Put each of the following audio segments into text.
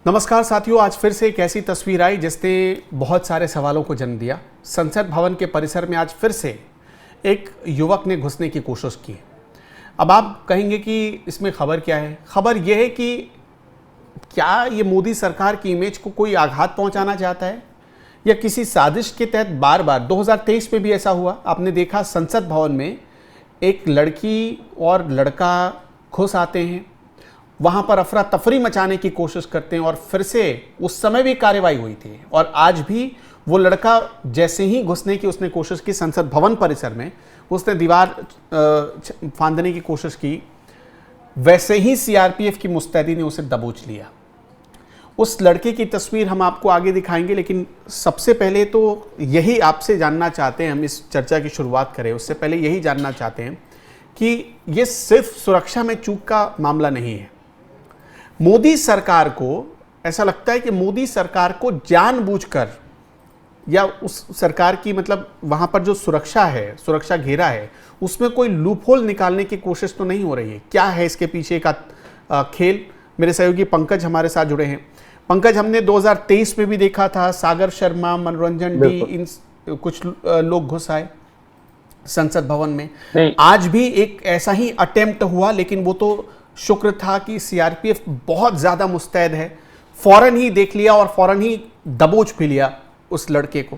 नमस्कार साथियों, आज फिर से एक ऐसी तस्वीर आई जिसने बहुत सारे सवालों को जन्म दिया। संसद भवन के परिसर में आज फिर से एक युवक ने घुसने की कोशिश की। अब आप कहेंगे कि इसमें खबर क्या है? खबर यह है कि क्या ये मोदी सरकार की इमेज को कोई आघात पहुंचाना चाहता है या किसी साजिश के तहत बार बार 2023 में भी ऐसा हुआ। आपने देखा संसद भवन में एक लड़की और लड़का घुस आते हैं, वहां पर अफरा तफरी मचाने की कोशिश करते हैं और फिर से उस समय भी कार्रवाई हुई थी। और आज भी वो लड़का जैसे ही घुसने की उसने कोशिश की संसद भवन परिसर में, उसने दीवार फांदने की कोशिश की, वैसे ही सीआरपीएफ की मुस्तैदी ने उसे दबोच लिया। उस लड़के की तस्वीर हम आपको आगे दिखाएंगे, लेकिन सबसे पहले तो यही आपसे जानना चाहते हैं, हम इस चर्चा की शुरुआत करें उससे पहले यही जानना चाहते हैं कि ये सिर्फ सुरक्षा में चूक का मामला नहीं है। मोदी सरकार को ऐसा लगता है कि मोदी सरकार को जानबूझकर या उस सरकार की मतलब वहां पर जो सुरक्षा है, सुरक्षा घेरा है, उसमें कोई लूपहोल निकालने की कोशिश तो नहीं हो रही है। क्या है इसके पीछे का खेल? मेरे सहयोगी पंकज हमारे साथ जुड़े हैं। पंकज, हमने 2023 में भी देखा था, सागर शर्मा, मनोरंजन डी, इन कुछ लोग घुस आए संसद भवन में। आज भी एक ऐसा ही अटेम्प्ट हुआ, लेकिन वो तो शुक्र था कि सीआरपीएफ बहुत ज्यादा मुस्तैद है, फौरन ही देख लिया और फौरन ही दबोच भी लिया उस लड़के को।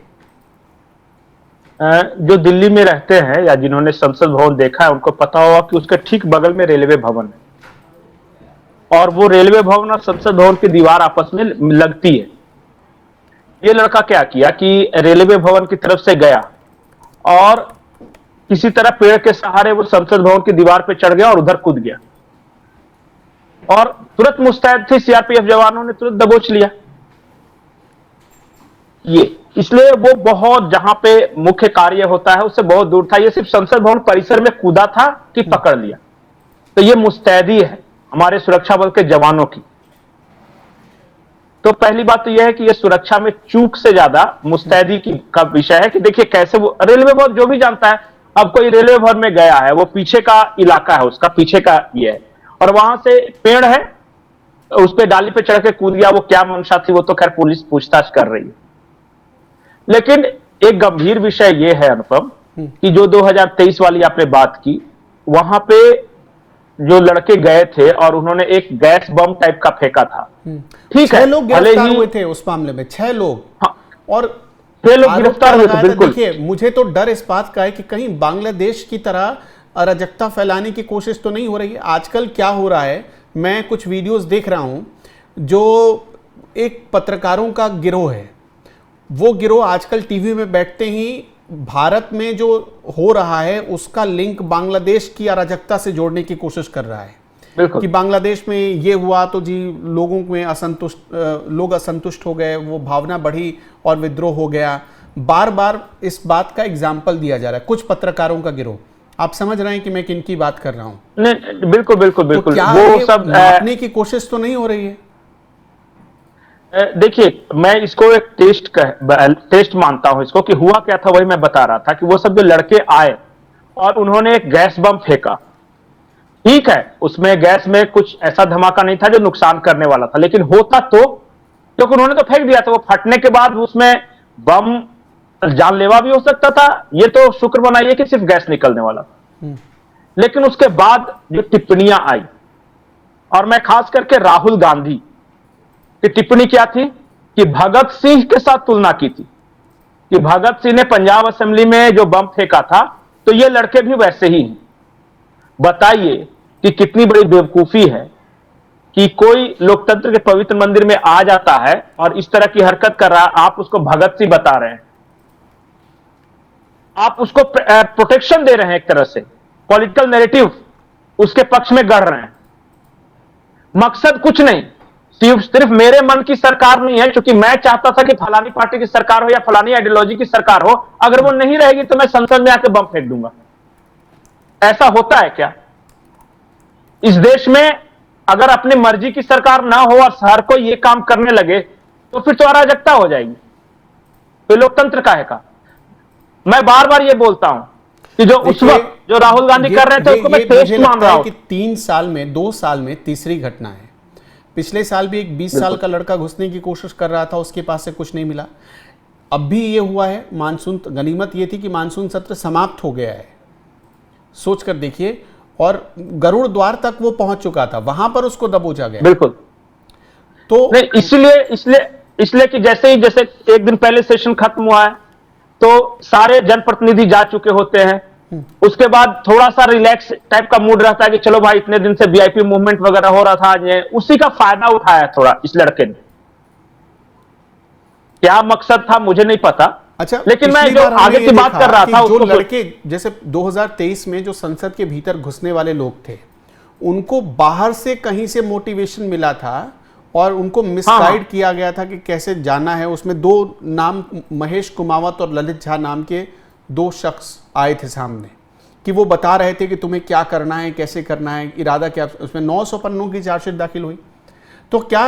जो दिल्ली में रहते हैं या जिन्होंने संसद भवन देखा है उनको पता होगा कि उसके ठीक बगल में रेलवे भवन है और वो रेलवे भवन और संसद भवन की दीवार आपस में लगती है। ये लड़का क्या किया कि रेलवे भवन की तरफ से गया और किसी तरह पेड़ के सहारे वो संसद भवन की दीवार पे चढ़ गया और उधर कूद गया और तुरंत मुस्तैद थे सीआरपीएफ जवानों ने तुरंत दबोच लिया। ये इसलिए वो बहुत जहां पे मुख्य कार्य होता है उससे बहुत दूर था। ये सिर्फ संसद भवन परिसर में कूदा था कि पकड़ लिया। तो ये मुस्तैदी है हमारे सुरक्षा बल के जवानों की। तो पहली बात तो यह है कि ये सुरक्षा में चूक से ज्यादा मुस्तैदी का विषय है कि देखिए कैसे वो रेलवे भवन, जो भी जानता है, अब कोई रेलवे भवन में गया है, वो पीछे का इलाका है, उसका पीछे का ये है और वहां से पेड़ है, उस पे डाली पे चढ़ के कूद गया। वो क्या मंशा थी वो तो खैर पुलिस पूछताछ कर रही है। लेकिन एक गंभीर विषय ये है अनुपम कि जो 2023 वाली आपने बात की, वहां पे जो लड़के गए थे और उन्होंने एक गैस बम टाइप का फेंका था। ठीक है, 6 लोग गिरफ्तार हुए थे उस मामले में, 6 लोग। हाँ, और 6 लोग गिरफ्तार हुए थे। बिल्कुल। देखिए, मुझे तो डर इस बात का है कि कहीं बांग्लादेश की तरह अराजकता फैलाने की कोशिश तो नहीं हो रही है। आजकल क्या हो रहा है, मैं कुछ वीडियोस देख रहा हूं, जो एक पत्रकारों का गिरोह है, वो गिरोह आजकल टीवी में बैठते ही भारत में जो हो रहा है उसका लिंक बांग्लादेश की अराजकता से जोड़ने की कोशिश कर रहा है कि बांग्लादेश में ये हुआ तो जी लोगों में लोग असंतुष्ट हो गए, वो भावना बढ़ी और विद्रोह हो गया। बार बार इस बात का एग्जाम्पल दिया जा रहा है कुछ पत्रकारों का गिरोह। आप समझ रहे हैं कि मैं किन की बात कर रहा हूं? नहीं, बिल्कुल बिल्कुल बिल्कुल। तो वो सब नापने की कोशिश तो नहीं हो रही है? देखिए, मैं इसको एक टेस्ट मानता हूं इसको कि हुआ क्या था वही मैं बता रहा था कि वो सब जो लड़के आए और उन्होंने एक गैस बम फेंका। ठीक है, उसमें गैस में कुछ ऐसा धमाका नहीं था जो नुकसान करने वाला था, लेकिन होता तो क्योंकि उन्होंने तो फेंक दिया था। वो फटने के बाद उसमें बम जानलेवा भी हो सकता था। ये तो शुक्र मनाइए कि सिर्फ गैस निकलने वाला था। लेकिन उसके बाद जो टिप्पणियां आई, और मैं खास करके राहुल गांधी की टिप्पणी क्या थी कि भगत सिंह के साथ तुलना की थी कि भगत सिंह ने पंजाब असेंबली में जो बम फेंका था तो ये लड़के भी वैसे ही हैं। बताइए कि कितनी बड़ी बेवकूफी है कि कोई लोकतंत्र के पवित्र मंदिर में आ जाता है और इस तरह की हरकत कर रहा है। आप उसको भगत सिंह बता रहे हैं, आप उसको प्रोटेक्शन दे रहे हैं, एक तरह से पॉलिटिकल नैरेटिव उसके पक्ष में गढ़ रहे हैं। मकसद कुछ नहीं, सिर्फ मेरे मन की सरकार नहीं है, क्योंकि मैं चाहता था कि फलानी पार्टी की सरकार हो या फलानी आइडियोलॉजी की सरकार हो, अगर वो नहीं रहेगी तो मैं संसद में आके बम फेंक दूंगा। ऐसा होता है क्या? इस देश में अगर अपनी मर्जी की सरकार ना हो और हर कोई ये काम करने लगे तो फिर तो अराजकता हो जाएगी। तो लोकतंत्र काहे का? मैं बार बार ये बोलता हूं कि जो उस वक्त जो राहुल गांधी कर रहे थे उसको मैं टेस्ट मान रहा हूं कि 3 साल में 2 साल में तीसरी घटना है। पिछले साल भी एक 20 साल का लड़का घुसने की कोशिश कर रहा था, उसके पास से कुछ नहीं मिला। अब भी ये हुआ है। मानसून, गनीमत ये थी कि मानसून सत्र समाप्त हो गया है, सोच कर देखिए, और गरुड़ द्वार तक वो पहुंच चुका था, वहां पर उसको दबोचा गया। बिल्कुल। तो नहीं, इसलिए कि जैसे एक दिन पहले सेशन खत्म हुआ है तो सारे जनप्रतिनिधि जा चुके होते हैं, उसके बाद थोड़ा सा रिलैक्स टाइप का मूड रहता है कि चलो भाई, इतने दिन से वीआईपी मूवमेंट वगैरह हो रहा था, आज उसी का फायदा उठाया थोड़ा इस लड़के ने। क्या मकसद था मुझे नहीं पता। अच्छा, लेकिन मैं जो आगे की बात कर रहा था, जो लड़के जैसे 2023 में जो संसद के भीतर घुसने वाले लोग थे, उनको बाहर से कहीं से मोटिवेशन मिला था और उनको मिसगाइड किया गया था कि कैसे जाना है। उसमें दो नाम, महेश कुमावत और ललित झा नाम के दो शख्स आए थे सामने, कि वो बता रहे थे कि तुम्हें क्या करना है, कैसे करना है, इरादा क्या। उसमें 900 पन्नों की चार्जशीट दाखिल हुई। तो क्या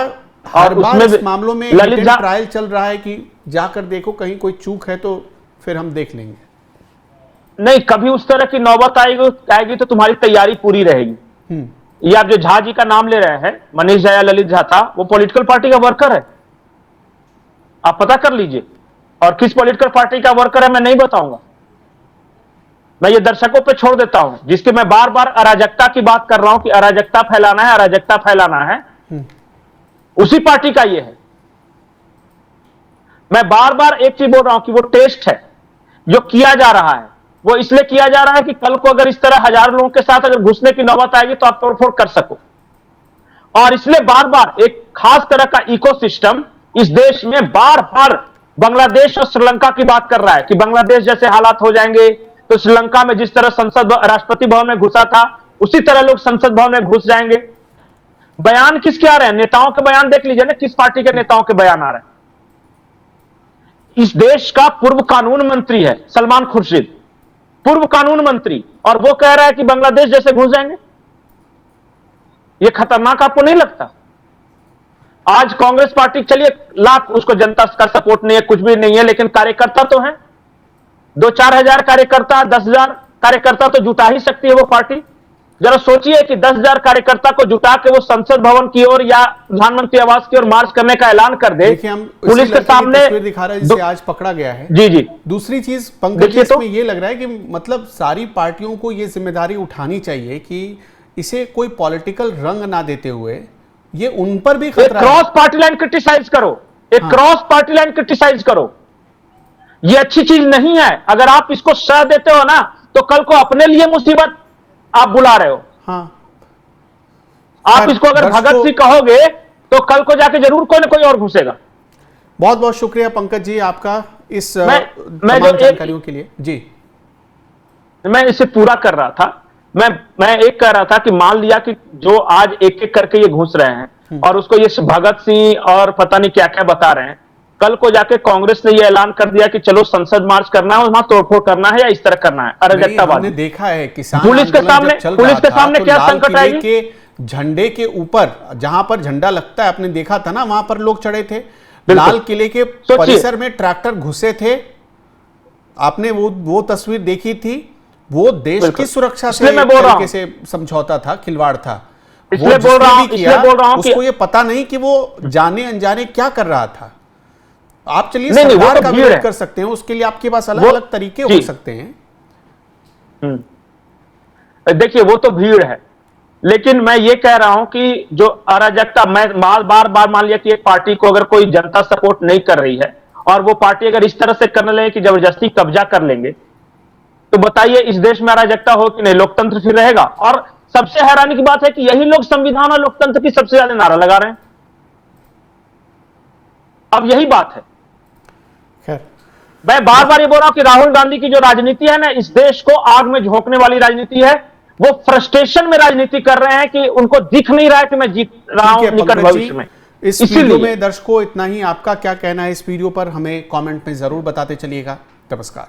हर बार इस मामलों में ट्रायल चल रहा है कि जाकर देखो कहीं कोई चूक है तो फिर हम देख लेंगे? नहीं, कभी उस तरह की नौबत आएगी तो तुम्हारी तैयारी पूरी रहेगी। ये आप जो झा जी का नाम ले रहे हैं, मनीष झा या ललित झा था, वो पॉलिटिकल पार्टी का वर्कर है, आप पता कर लीजिए। और किस पॉलिटिकल पार्टी का वर्कर है मैं नहीं बताऊंगा, मैं ये दर्शकों पे छोड़ देता हूं। जिसके मैं बार बार अराजकता की बात कर रहा हूं कि अराजकता फैलाना है, अराजकता फैलाना है, उसी पार्टी का ये है। मैं बार बार एक चीज बोल रहा हूं कि वो टेस्ट है जो किया जा रहा है, वो इसलिए किया जा रहा है कि कल को अगर इस तरह हजारों लोगों के साथ अगर घुसने की नौबत आएगी तो आप तोड़फोड़ कर सको। और इसलिए बार बार एक खास तरह का इकोसिस्टम इस देश में बार बार बांग्लादेश और श्रीलंका की बात कर रहा है कि बांग्लादेश जैसे हालात हो जाएंगे तो श्रीलंका में जिस तरह संसद राष्ट्रपति भवन में घुसा था उसी तरह लोग संसद भवन में घुस जाएंगे। बयान किसके आ रहे हैं? नेताओं के बयान देख लीजिए ना, किस पार्टी के नेताओं के बयान आ रहे हैं। इस देश का पूर्व कानून मंत्री है सलमान खुर्शीद, पूर्व कानून मंत्री, और वो कह रहा है कि बांग्लादेश जैसे घुस जाएंगे। ये खतरनाक आपको नहीं लगता? आज कांग्रेस पार्टी, चलिए लाख उसको जनता का सपोर्ट नहीं है, कुछ भी नहीं है, लेकिन कार्यकर्ता तो है, 2-4 हजार कार्यकर्ता, 10,000 कार्यकर्ता तो जुटा ही सकती है वो पार्टी। जरा सोचिए कि 10,000 कार्यकर्ता को जुटा के वो संसद भवन की ओर या प्रधानमंत्री आवास की ओर मार्च करने का ऐलान कर दे। पुलिस के सामने दिखा रहा है जिसे आज पकड़ा गया है। जी। दूसरी चीज पंकज, इसमें ये लग रहा है कि मतलब सारी पार्टियों को ये जिम्मेदारी उठानी चाहिए कि इसे कोई पॉलिटिकल रंग ना देते हुए ये उन पर भी खतरा है। क्रॉस पार्टी लाइन क्रिटिसाइज करो, एक क्रॉस पार्टी लाइन क्रिटिसाइज करो। ये अच्छी चीज नहीं है। अगर आप इसको सह देते हो ना तो कल को अपने लिए मुसीबत आप बुला रहे हो। आप इसको अगर भगत सिंह कहोगे तो कल को जाके जरूर कोई ना कोई और घुसेगा। बहुत बहुत शुक्रिया पंकज जी आपका इस तमाम जानकारियों के लिए। जी, मैं इसे पूरा कर रहा था। मैं एक कह रहा था कि मान लिया कि जो आज एक एक करके ये घुस रहे हैं और उसको ये भगत सिंह और पता नहीं क्या क्या बता रहे हैं, कल को जाके कांग्रेस ने ये ऐलान कर दिया कि चलो संसद मार्च करना है और वहां तोड़फोड़ करना है या इस तरह करना है, अराजकतावाद। हमने देखा है किसान पुलिस के सामने क्या संकट आएगी? के झंडे के ऊपर जहां पर झंडा लगता है, आपने देखा था ना, वहां पर लोग चढ़े थे। लाल किले के परिसर में ट्रैक्टर घुसे थे, आपने वो तस्वीर देखी थी। वो देश की सुरक्षा से एक तरीके से समझौता था, खिलवाड़ था। इसलिए बोल रहा हूं उसको ये पता नहीं कि वो जाने अनजाने क्या कर रहा था। आप चलिए सरकार का विरोध कर सकते हैं, उसके लिए आपके पास अलग अलग तरीके हो सकते हैं। देखिए वो तो भीड़ है, लेकिन मैं ये कह रहा हूं कि जो अराजकता, मैं बार बार मान लिया कि एक पार्टी को अगर कोई जनता सपोर्ट नहीं कर रही है और वो पार्टी अगर इस तरह से करने लगे कि जबरदस्ती कब्जा कर लेंगे, तो बताइए इस देश में अराजकता हो कि नहीं? लोकतंत्र फिर रहेगा? और सबसे हैरानी की बात है कि यही लोग संविधान और लोकतंत्र की सबसे ज्यादा नारा लगा रहे हैं। अब यही बात है। मैं बार बार ये बोल रहा हूं कि राहुल गांधी की जो राजनीति है ना, इस देश को आग में झोंकने वाली राजनीति है। वो फ्रस्ट्रेशन में राजनीति कर रहे हैं कि उनको दिख नहीं रहा है कि मैं जीत रहा हूं निकट भविष्य में। इस वीडियो में दर्शकों इतना ही। आपका क्या कहना है इस वीडियो पर, हमें कमेंट में जरूर बताते चलिएगा। नमस्कार।